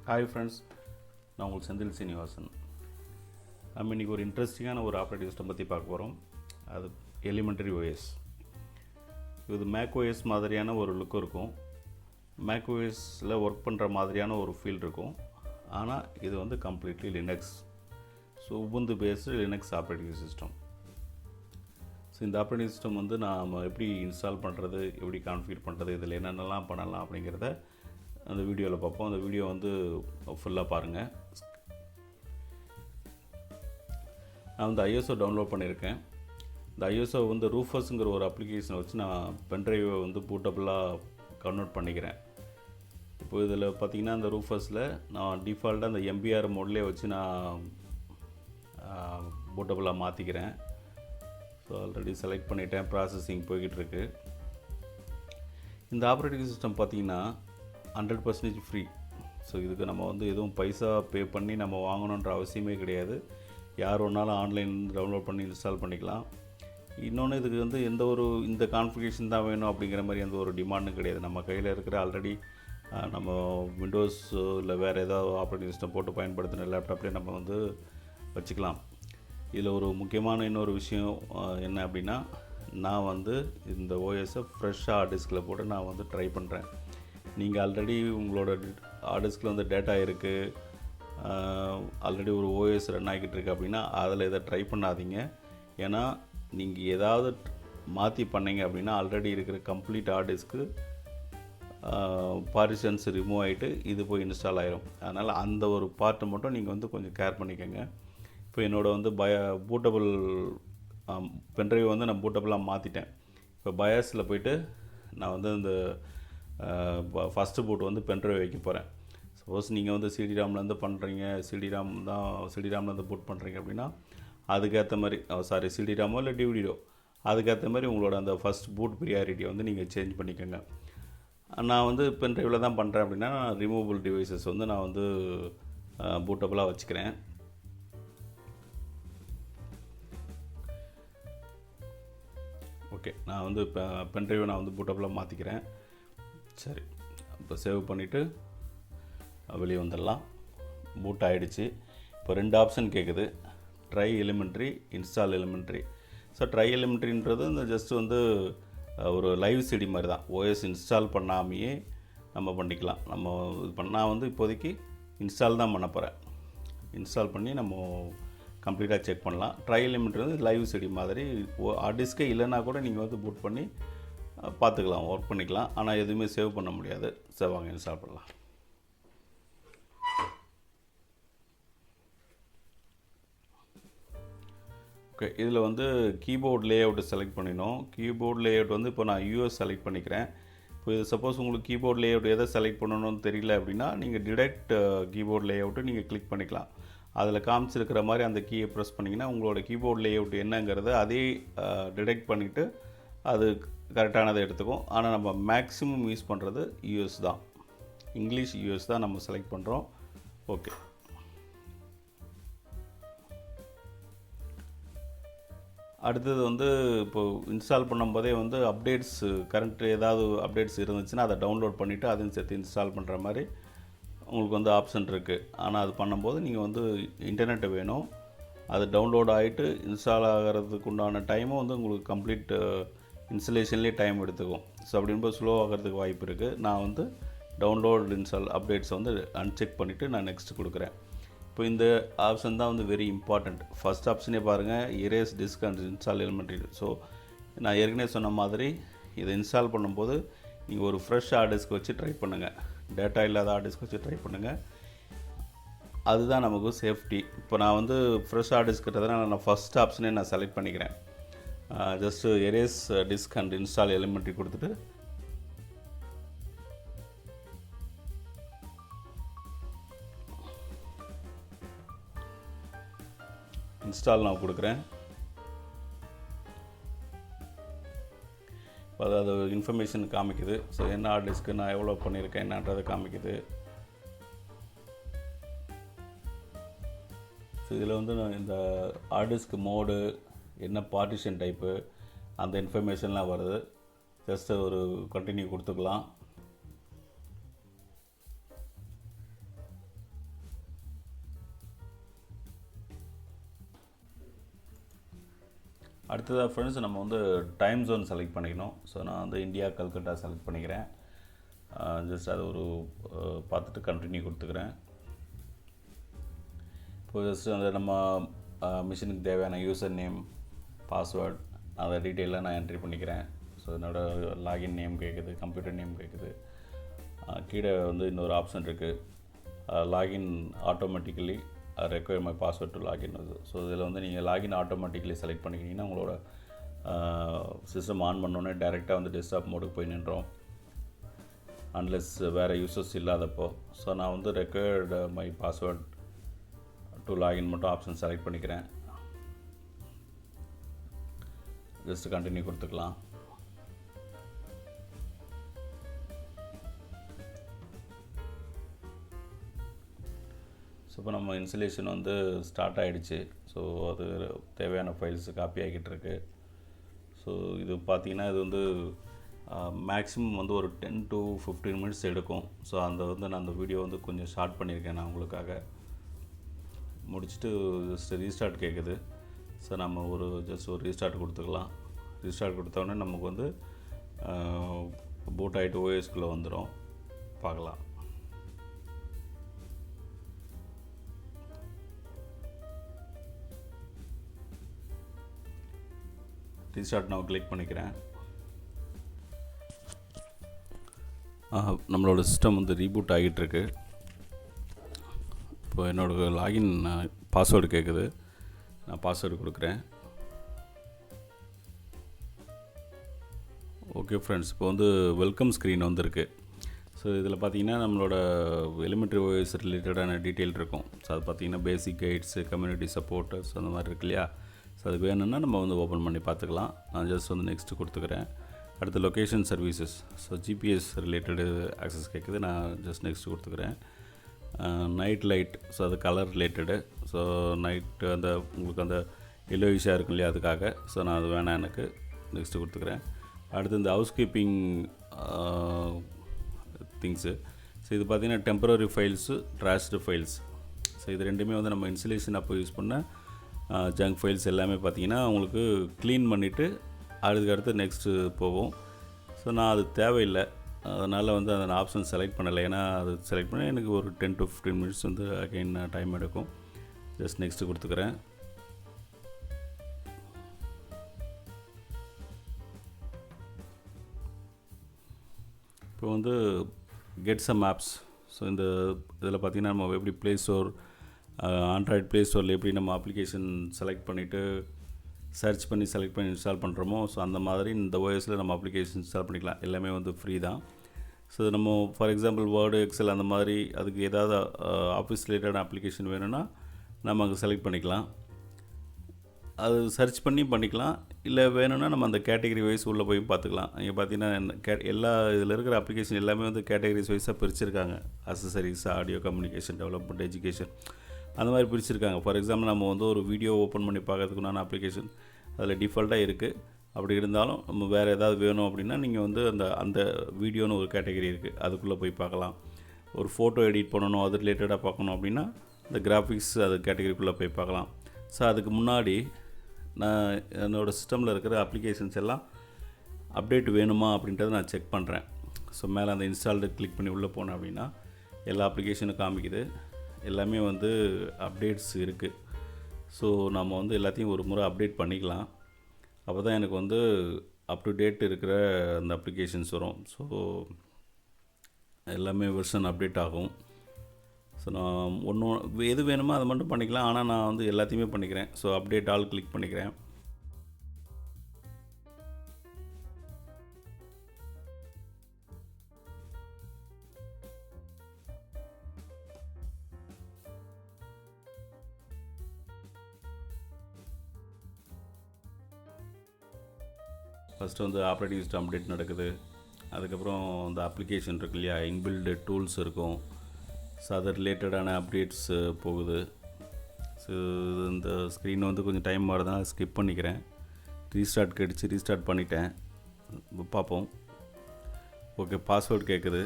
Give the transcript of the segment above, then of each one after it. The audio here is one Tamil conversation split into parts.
ஹாய் ஃப்ரெண்ட்ஸ், நான் உங்களுக்கு செந்தில் சீனிவாசன். நம்ம இன்றைக்கி ஒரு இன்ட்ரெஸ்டிங்கான ஒரு ஆப்ரேட்டிங் சிஸ்டம் பற்றி பார்க்க போகிறோம். அது எலிமெண்ட்ரி ஓஎஸ். இது மேக் ஓஎஸ் மாதிரியான ஒரு லுக் இருக்கும். மேக் ஓஎஸில் ஒர்க் பண்ணுற மாதிரியான ஒரு ஃபீல் இருக்கும். ஆனால் இது வந்து completely Linux. So Ubuntu based Linux operating system. So இந்த ஆப்ரேட்டிங் சிஸ்டம் வந்து நாம் எப்படி இன்ஸ்டால் பண்ணுறது, எப்படி கான்ஃபிகர் பண்ணுறது, இதில் என்னென்னலாம் பண்ணலாம் அப்படிங்கிறத அந்த வீடியோவில் பார்ப்போம். அந்த வீடியோ வந்து ஃபுல்லாக பாருங்கள். நான் வந்து ஐஎஸ்ஓ டவுன்லோட் பண்ணியிருக்கேன். இந்த ஐஎஸ்ஓ வந்து ரூஃபர்ஸுங்கிற ஒரு அப்ளிகேஷனை வச்சு நான் பென்ட்ரைவை வந்து பூட்டபுளாக கன்வெர்ட் பண்ணிக்கிறேன். இப்போ இதில் பார்த்திங்கன்னா அந்த ரூஃபர்ஸில் நான் டிஃபால்ட்டாக அந்த எம்பிஆர் மோட்லேயே வச்சு நான் பூட்டபுளாக மாற்றிக்கிறேன். ஸோ ஆல்ரெடி செலக்ட் பண்ணிட்டேன், ப்ராசஸிங் போய்கிட்டு இருக்கு. இந்த ஆப்ரேட்டிங் சிஸ்டம் பார்த்திங்கன்னா 100% ஃப்ரீ. ஸோ இதுக்கு நம்ம வந்து எதுவும் பைசா பே பண்ணி நம்ம வாங்கணுன்ற அவசியமே கிடையாது. யார் ஒன்றாலும் ஆன்லைன் டவுன்லோட் பண்ணி இன்ஸ்டால் பண்ணிக்கலாம். இன்னொன்று, இதுக்கு வந்து இந்த கான்ஃபிகரேஷன் தான் வேணும் அப்படிங்கிற மாதிரி எந்த ஒரு டிமாண்டும் கிடையாது. நம்ம கையில் இருக்கிற ஆல்ரெடி நம்ம விண்டோஸ் இல்லை வேறு ஏதாவது ஆப்ரேட்டிங் சிஸ்டம் போட்டு பயன்படுத்தின லேப்டாப்லேயே நம்ம வந்து வச்சுக்கலாம். இதில் ஒரு முக்கியமான இன்னொரு விஷயம் என்ன அப்படின்னா, நான் வந்து இந்த ஓஎஸை ஃப்ரெஷ் ஹார்ட் டிஸ்கில் போட்டு நான் வந்து ட்ரை பண்ணுறேன். நீங்கள் ஆல்ரெடி உங்களோட ஹார்ட் டிஸ்கில் வந்து டேட்டா இருக்குது, ஆல்ரெடி ஒரு ஓஎஸ் ரன் ஆகிக்கிட்டு இருக்குது அப்படின்னா அதில் இதை ட்ரை பண்ணாதீங்க. ஏன்னா நீங்கள் ஏதாவது மாற்றி பண்ணிங்க அப்படின்னா ஆல்ரெடி இருக்கிற கம்ப்ளீட் ஹார்ட் டிஸ்க்கு பார்ட்டிஷன்ஸ் ரிமூவ் ஆகிட்டு இது போய் இன்ஸ்டால் ஆகிரும். அதனால் அந்த ஒரு பார்ட்டை மட்டும் நீங்கள் வந்து கொஞ்சம் கேர் பண்ணிக்கோங்க. இப்போ என்னோடய வந்து பூட்டபிள் பென்ட்ரைவ் வந்து நான் பூட்டபிளாக மாற்றிட்டேன். இப்போ பயாஸில் போய்ட்டு நான் வந்து இந்த ஃபஸ்ட்டு பூட் வந்து பென்ட்ரைவ் வைக்க போகிறேன். சப்போஸ் நீங்கள் வந்து சிடிராம்லேருந்து பண்ணுறீங்க, சிடிராம்லேருந்து பூட் பண்ணுறீங்க அப்படின்னா அதுக்கேற்ற மாதிரி சிடிராமோ இல்லை டிவிடியோ அதுக்கேற்ற மாதிரி உங்களோட அந்த ஃபஸ்ட் பூட் ப்ரியாரிட்டியை வந்து நீங்கள் சேஞ்ச் பண்ணிக்கோங்க. நான் வந்து பென்ட்ரைவில் தான் பண்ணுறேன் அப்படின்னா ரிமூவபிள் டிவைசஸ் வந்து நான் வந்து பூட்டபுளாக வச்சுக்கிறேன். ஓகே, நான் வந்து இப்போ பென்ட்ரைவை நான் வந்து பூட்டபுளாக மாற்றிக்கிறேன். சரி, இப்போ சேவ் பண்ணிவிட்டு வெளியே வந்துடலாம். பூட் ஆகிடுச்சு. இப்போ 2 ஆப்ஷன் கேட்குது, try elementary, install elementary. So try எலிமெண்ட்ரின்றது இந்த ஜஸ்ட் வந்து ஒரு லைவ் சிடி மாதிரி தான். ஓஎஸ் இன்ஸ்டால் பண்ணாமையே நம்ம பண்ணிக்கலாம். நான் வந்து இப்போதைக்கு இன்ஸ்டால் தான் பண்ண போகிறேன். இன்ஸ்டால் பண்ணி நம்ம கம்ப்ளீட்டாக செக் பண்ணலாம். ட்ரை எலிமெண்ட்ரி வந்து லைவ் சிடி மாதிரி. ஹார்ட் டிஸ்கே இல்லைன்னா கூட நீங்கள் வந்து பூட் பண்ணி பார்த்துக்கலாம், ஒர்க் பண்ணிக்கலாம். ஆனால் எதுவுமே சேவ் பண்ண முடியாது. சரி, வாங்க இன்ஸ்டால் பண்ணலாம். ஓகே, இதில் வந்து கீபோர்ட் லேஅவுட்டு செலக்ட் பண்ணிடணும். கீபோர்ட் லேஅவுட் வந்து இப்போ நான் யூஎஸ் செலக்ட் பண்ணிக்கிறேன். இப்போ இது சப்போஸ் உங்களுக்கு கீபோர்ட் லேஅவுட் எதை செலக்ட் பண்ணணும்னு தெரியல அப்படின்னா நீங்கள் டிரெக்ட் கீபோர்ட் லேஅவுட்டு நீங்கள் கிளிக் பண்ணிக்கலாம். அதில் காமிச்சிருக்கிற மாதிரி அந்த கீயை ப்ரெஸ் பண்ணிங்கன்னா உங்களோட கீபோர்ட் லேஅவுட் என்னங்கிறத அதே டிடெக்ட் பண்ணிவிட்டு அது கரெக்டானதை எடுத்துக்கும். ஆனால் நம்ம மேக்ஸிமம் யூஸ் பண்ணுறது யூஎஸ் தான், இங்கிலீஷ் யூஎஸ் தான் நம்ம செலக்ட் பண்ணுறோம். ஓகே, அடுத்தது வந்து இப்போது இன்ஸ்டால் பண்ணும்போதே வந்து அப்டேட்ஸ், கரண்ட் ஏதாவது அப்டேட்ஸ் இருந்துச்சுன்னா அதை டவுன்லோட் பண்ணிவிட்டு அதையும் சேர்த்து இன்ஸ்டால் பண்ணுற மாதிரி உங்களுக்கு வந்து ஆப்ஷன் இருக்குது. ஆனால் அது பண்ணும்போது நீங்கள் வந்து இன்டர்நெட்டு வேணும். அது டவுன்லோட் ஆகிட்டு இன்ஸ்டால் ஆகிறதுக்கு உண்டான டைமும் வந்து உங்களுக்கு கம்ப்ளீட் இன்ஸ்டலேஷன்லேயே டைம் எடுத்துக்கும். ஸோ அப்படின்போது ஸ்லோ ஆகிறதுக்கு வாய்ப்பு இருக்குது. நான் வந்து டவுன்லோட் இன்ஸ்டால் அப்டேட்ஸை வந்து அன்செக் பண்ணிவிட்டு நான் நெக்ஸ்ட் கொடுக்குறேன். இப்போ இந்த ஆப்ஷன் தான் வந்து வெரி இம்பார்ட்டண்ட். ஃபஸ்ட் ஆப்ஷனே பாருங்கள், erase disk and install elementary. So நான் ஏற்கனவே சொன்ன மாதிரி இதை இன்ஸ்டால் பண்ணும்போது நீங்கள் ஒரு ஃப்ரெஷ் ஹார்ட் டிஸ்க் வச்சு ட்ரை பண்ணுங்கள். டேட்டா இல்லாத ஹார்ட் டிஸ்க் வச்சு ட்ரை பண்ணுங்கள். அதுதான் நமக்கு சேஃப்டி. இப்போ நான் வந்து ஃப்ரெஷ் ஹார்ட் டிஸ்க்ன்றதுனால நான் ஃபஸ்ட் ஆப்ஷனே நான் செலக்ட் பண்ணிக்கிறேன். Just erase disk and install elementary கொடுத்துட்டு இன்ஸ்டால் நான் கொடுக்குறேன். அதாவது இன்ஃபர்மேஷன் காமிக்குது. ஸோ என்ன ஹார்ட் டிஸ்க்கு நான் எவ்வளோ பண்ணியிருக்கேன் என்னன்றதை காமிக்குது. ஸோ இதில் வந்து நான் இந்த ஹார்ட் டிஸ்க் மோடு, என்ன பார்ட்டிஷன் டைப்பு, அந்த இன்ஃபர்மேஷன்லாம் வருது. ஜஸ்ட்டு ஒரு கண்டினியூ கொடுத்துக்கலாம். அடுத்ததாக ஃப்ரெண்ட்ஸ் நம்ம வந்து டைம் ஜோன் செலக்ட் பண்ணிக்கணும். ஸோ நான் வந்து இந்தியா கல்கட்டா செலக்ட் பண்ணிக்கிறேன். ஜஸ்ட் அது ஒரு பார்த்துட்டு கண்டினியூ கொடுத்துக்கிறேன். இப்போ ஜஸ்ட் அந்த நம்ம மிஷினுக்கு தேவையான யூசர் நேம், பாஸ்வேர்ட், அதை டீட்டெயிலாக நான் என்ட்ரி பண்ணிக்கிறேன். ஸோ என்னோடய லாகின் நேம் கேட்குது, கம்ப்யூட்டர் நேம் கேட்குது. கீழே வந்து இன்னொரு ஆப்ஷன் இருக்குது, login automatically require my password to login. So இதில் வந்து நீங்கள் லாகின் ஆட்டோமேட்டிக்கலி செலக்ட் பண்ணிக்கிட்டிங்கன்னா உங்களோட சிஸ்டம் ஆன் பண்ணோன்னே டைரெக்டாக வந்து டெஸ்க்டாப் மோடுக்கு போய் நின்றோம், அன்லெஸ் வேறு யூசர்ஸ் இல்லாதப்போ. ஸோ நான் வந்து required my password to login மட்டும் ஆப்ஷன் செலக்ட் பண்ணிக்கிறேன். ஜஸ்ட் கண்டினியூ கொடுத்துக்கலாம். ஸோ இப்போ நம்ம இன்ஸ்டலேஷன் வந்து ஸ்டார்ட் ஆகிடுச்சு. ஸோ அது தேவையான ஃபைல்ஸ் காப்பி ஆகிட்டு இருக்கு. ஸோ இது பார்த்திங்கன்னா இது வந்து மேக்ஸிமம் வந்து ஒரு 10 to 15 மினிட்ஸ் எடுக்கும். ஸோ நான் அந்த வீடியோ வந்து கொஞ்சம் ஷார்ட் பண்ணியிருக்கேன் நான் உங்களுக்காக. முடிச்சுட்டு ஜஸ்ட் ரீஸ்டார்ட் கேட்குது. ஸோ நம்ம ஒரு ரீஸ்டார்ட் கொடுத்துக்கலாம். ரீஸ்டார்ட் கொடுத்தோடனே நமக்கு வந்து பூட் ஆகிட்டு ஓஎஸ்குள்ளே வந்துடும். பார்க்கலாம். ரீஸ்டார்ட் நான் கிளிக் பண்ணிக்கிறேன். நம்மளோட சிஸ்டம் வந்து ரீபூட் ஆகிட்டுருக்கு. இப்போ என்னோடய லாகின் பாஸ்வேர்டு கேட்குது. நான் பாஸ்வேர்டு கொடுக்குறேன். ஓகே ஃப்ரெண்ட்ஸ், இப்போ வந்து வெல்கம் ஸ்க்ரீன் வந்திருக்கு. ஸோ இதில் பார்த்தீங்கன்னா நம்மளோட எலிமெண்ட்ரி ஓஎஸ் ரிலேட்டடான டீட்டெயில் இருக்கும். ஸோ அது பார்த்திங்கன்னா பேசிக் கைட்ஸு, கம்யூனிட்டி சப்போர்ட்டர்ஸ் அந்த மாதிரி இருக்கு இல்லையா. ஸோ அது வேணும்னா நம்ம வந்து ஓப்பன் பண்ணி பார்த்துக்கலாம். நான் ஜஸ்ட் வந்து நெக்ஸ்ட்டு கொடுத்துக்கிறேன். அடுத்து location services, so GPS related access கேட்குது. நான் ஜஸ்ட் நெக்ஸ்ட்டு கொடுத்துக்கிறேன். நைட் லைட், ஸோ அது கலர் ரிலேட்டடு. ஸோ நைட்டு அந்த உங்களுக்கு அந்த எல்லோயிஷாக இருக்கும் இல்லையா, அதுக்காக. ஸோ நான் அது வேணாம், எனக்கு நெக்ஸ்ட்டு கொடுத்துக்கிறேன். அடுத்து இந்த ஹவுஸ் கீப்பிங் திங்ஸு. ஸோ இது பார்த்திங்கன்னா டெம்பரரி ஃபைல்ஸு, ட்ராஷ்டு ஃபைல்ஸ். ஸோ இது ரெண்டுமே வந்து நம்ம இன்ஸ்டலேஷன் அப்போ யூஸ் பண்ண ஜங்க் ஃபைல்ஸ் எல்லாமே பார்த்திங்கன்னா உங்களுக்கு க்ளீன் பண்ணிவிட்டு அதுக்கடுத்து நெக்ஸ்ட்டு போகும். ஸோ நான் அது தேவையில்லை, அதனால் வந்து அந்த ஆப்ஷன் செலக்ட் பண்ணலை. ஏன்னா அது செலக்ட் பண்ண எனக்கு ஒரு 10 to 15 மினிட்ஸ் வந்து அகைன் டைம் எடுக்கும். ஜஸ்ட் நெக்ஸ்ட்டு கொடுத்துக்கிறேன். இப்போ வந்து கெட் சம் ஆப்ஸ். ஸோ இந்த இதில் பார்த்திங்கன்னா நம்ம எப்படி ப்ளே ஸ்டோர், ஆண்ட்ராய்டு ப்ளே ஸ்டோரில் எப்படி நம்ம அப்ளிகேஷன் செலக்ட் பண்ணிவிட்டு சர்ச் பண்ணி செலக்ட் பண்ணி இன்ஸ்டால் பண்ணுறோமோ, ஸோ அந்த மாதிரி இந்த ஓஎஸில் நம்ம அப்ளிகேஷன் இன்ஸ்டால் பண்ணிக்கலாம். எல்லாமே வந்து ஃப்ரீ தான். ஸோ நம்ம ஃபார் எக்ஸாம்பிள் வேர்டு, எக்ஸல் அந்த மாதிரி அதுக்கு ஏதாவது ஆஃபீஸ் ரிலேட்டடான அப்ளிகேஷன் வேணும்னா நம்ம அங்கே செலக்ட் பண்ணிக்கலாம். அது சர்ச் பண்ணி பண்ணிக்கலாம். இல்லை வேணும்னா நம்ம அந்த கேட்டகரி வைஸ் உள்ளே போய் பார்த்துக்கலாம். இங்கே பார்த்தீங்கன்னா எல்லா இதில் இருக்கிற அப்ளிகேஷன் எல்லாமே வந்து கேட்டகரிஸ் வைஸாக பிரிச்சுருக்காங்க. Accessories, audio, communication, development, education, அந்த மாதிரி பிரிச்சுருக்காங்க. ஃபார் எக்ஸாம்பிள் நம்ம வந்து ஒரு வீடியோ ஓப்பன் பண்ணி பார்க்கறதுக்குண்டான அப்ளிகேஷன் அதில் டிஃபால்ட்டாக இருக்குது. அப்படி இருந்தாலும் நம்ம வேறு ஏதாவது வேணும் அப்படின்னா நீங்கள் வந்து அந்த வீடியோன்னு ஒரு கேட்டகரி இருக்குது, அதுக்குள்ளே போய் பார்க்கலாம். ஒரு ஃபோட்டோ எடிட் பண்ணணும், அது ரிலேட்டடாக பார்க்கணும் அப்படின்னா இந்த கிராஃபிக்ஸ் அது கேட்டகரிக்குள்ளே போய் பார்க்கலாம். ஸோ அதுக்கு முன்னாடி நான் என்னோடய சிஸ்டமில் இருக்கிற அப்ளிகேஷன்ஸ் எல்லாம் அப்டேட் வேணுமா அப்படின்றத நான் செக் பண்ணுறேன். ஸோ மேலே அந்த இன்ஸ்டால்டு கிளிக் பண்ணி உள்ளே போனேன் அப்படின்னா எல்லா அப்ளிகேஷனும் காமிக்குது. எல்லாமே வந்து அப்டேட்ஸ் இருக்குது. ஸோ நம்ம வந்து எல்லாத்தையும் ஒரு முறை அப்டேட் பண்ணிக்கலாம். அப்போ தான் எனக்கு வந்து அப் டு டேட் இருக்கிற அந்த அப்ளிகேஷன்ஸ் வரும். ஸோ எல்லாமே வெர்ஷன் அப்டேட் ஆகும். ஸோ நான் எது வேணுமோ அதை மட்டும் பண்ணிக்கலாம். ஆனால் நான் வந்து எல்லாத்தையுமே பண்ணிக்கிறேன். ஸோ அப்டேட் ஆல் கிளிக் பண்ணிக்கிறேன். ஃபஸ்ட்டு வந்து ஆப்ரேட்டிங் சிஸ்டம் அப்டேட் நடக்குது. அதுக்கப்புறம் இந்த அப்ளிகேஷன் இருக்கு இல்லையா, இன்பில்டு டூல்ஸ் இருக்கும். ஸோ அது ரிலேட்டடான அப்டேட்ஸு போகுது. ஸோ இந்த ஸ்க்ரீன் வந்து கொஞ்சம் டைம் மாறுதான், ஸ்கிப் பண்ணிக்கிறேன். ரீஸ்டார்ட் கேட்டுச்சு, ரீஸ்டார்ட் பண்ணிட்டேன். பார்ப்போம். ஓகே, பாஸ்வேர்டு கேட்குது.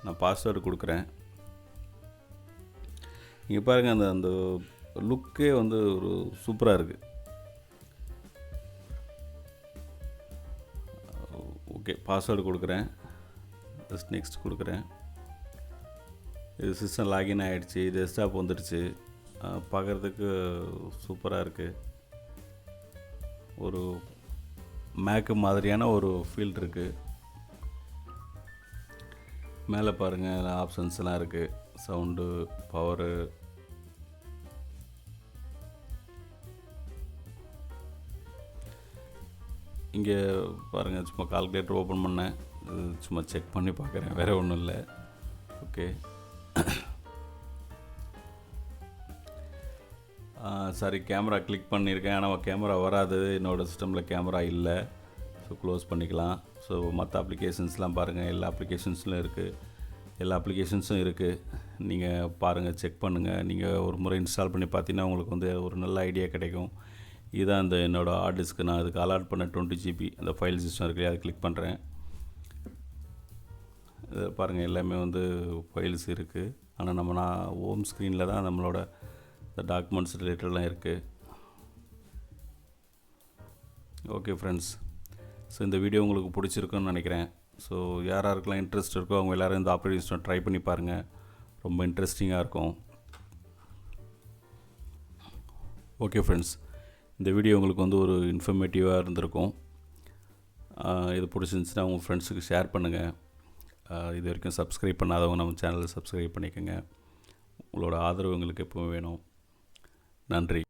நான் பாஸ்வேர்டு கொடுக்குறேன். இங்கே பாருங்கள், அந்த லுக்கே வந்து ஒரு சூப்பராக இருக்குது. பாஸ்வேர்டு கொடுக்குறேன். ஜஸ்ட் நெக்ஸ்ட் கொடுக்குறேன். இது சிஸ்டம் லாகின் ஆகிடுச்சு. டெஸ்க்டாப் வந்துடுச்சு. பார்க்குறதுக்கு சூப்பராக இருக்குது. ஒரு மேக்கு மாதிரியான ஒரு ஃபீல் இருக்குது. மேலே பாருங்கள் ஆப்ஷன்ஸ்லாம் இருக்குது. சவுண்டு, பவரு, இங்கே பாருங்கள். சும்மா கால்குலேட்டர் ஓப்பன் பண்ணேன். சும்மா செக் பண்ணி பார்க்குறேன், வேறு ஒன்றும் இல்லை. ஓகே. சாரி, கேமரா கிளிக் பண்ணியிருக்கேன், ஆனால் கேமரா வராது. என்னோடய சிஸ்டமில் கேமரா இல்லை. ஸோ க்ளோஸ் பண்ணிக்கலாம். ஸோ மற்ற அப்ளிகேஷன்ஸ்லாம் பாருங்கள். எல்லா அப்ளிகேஷன்ஸ்லையும் இருக்குது. எல்லா அப்ளிகேஷன்ஸும் இருக்குது. நீங்கள் பாருங்கள், செக் பண்ணுங்கள். நீங்கள் ஒரு முறை இன்ஸ்டால் பண்ணி பார்த்தீங்கன்னா உங்களுக்கு வந்து ஒரு நல்ல ஐடியா கிடைக்கும். இதுதான் இந்த என்னோடய ஹார்ட் டிஸ்க்கு. நான் அதுக்கு அலாட் பண்ண 20 GB அந்த ஃபைல் சிஸ்டம் இருக்குது. அதை கிளிக் பண்ணுறேன். இதை பாருங்கள், எல்லாமே வந்து ஃபைல்ஸ் இருக்குது. ஆனால் நான் ஹோம் ஸ்க்ரீனில் தான் நம்மளோட இந்த டாக்குமெண்ட்ஸ் ரிலேட்டட்லாம் இருக்குது. ஓகே ஃப்ரெண்ட்ஸ், ஸோ இந்த வீடியோ உங்களுக்கு பிடிச்சிருக்குன்னு நினைக்கிறேன். ஸோ யாருக்கெல்லாம் இன்ட்ரெஸ்ட் இருக்கோ அவங்க எல்லோரும் இந்த ஆப்ரேட்டிங் சிஸ்டம் ட்ரை பண்ணி பாருங்கள். ரொம்ப இன்ட்ரெஸ்டிங்காக இருக்கும். ஓகே ஃப்ரெண்ட்ஸ், இந்த வீடியோ உங்களுக்கு வந்து ஒரு இன்ஃபர்மேட்டிவாக இருந்திருக்கும். இது பிடிச்சிருந்துச்சுன்னா உங்கள் ஃப்ரெண்ட்ஸுக்கு ஷேர் பண்ணுங்கள். இது வரைக்கும் சப்ஸ்கிரைப் பண்ணாதவங்க நம்ம சேனலை சப்ஸ்கிரைப் பண்ணிக்கோங்க. உங்களோட ஆதரவு எங்களுக்கு எப்பவும் வேணும். நன்றி.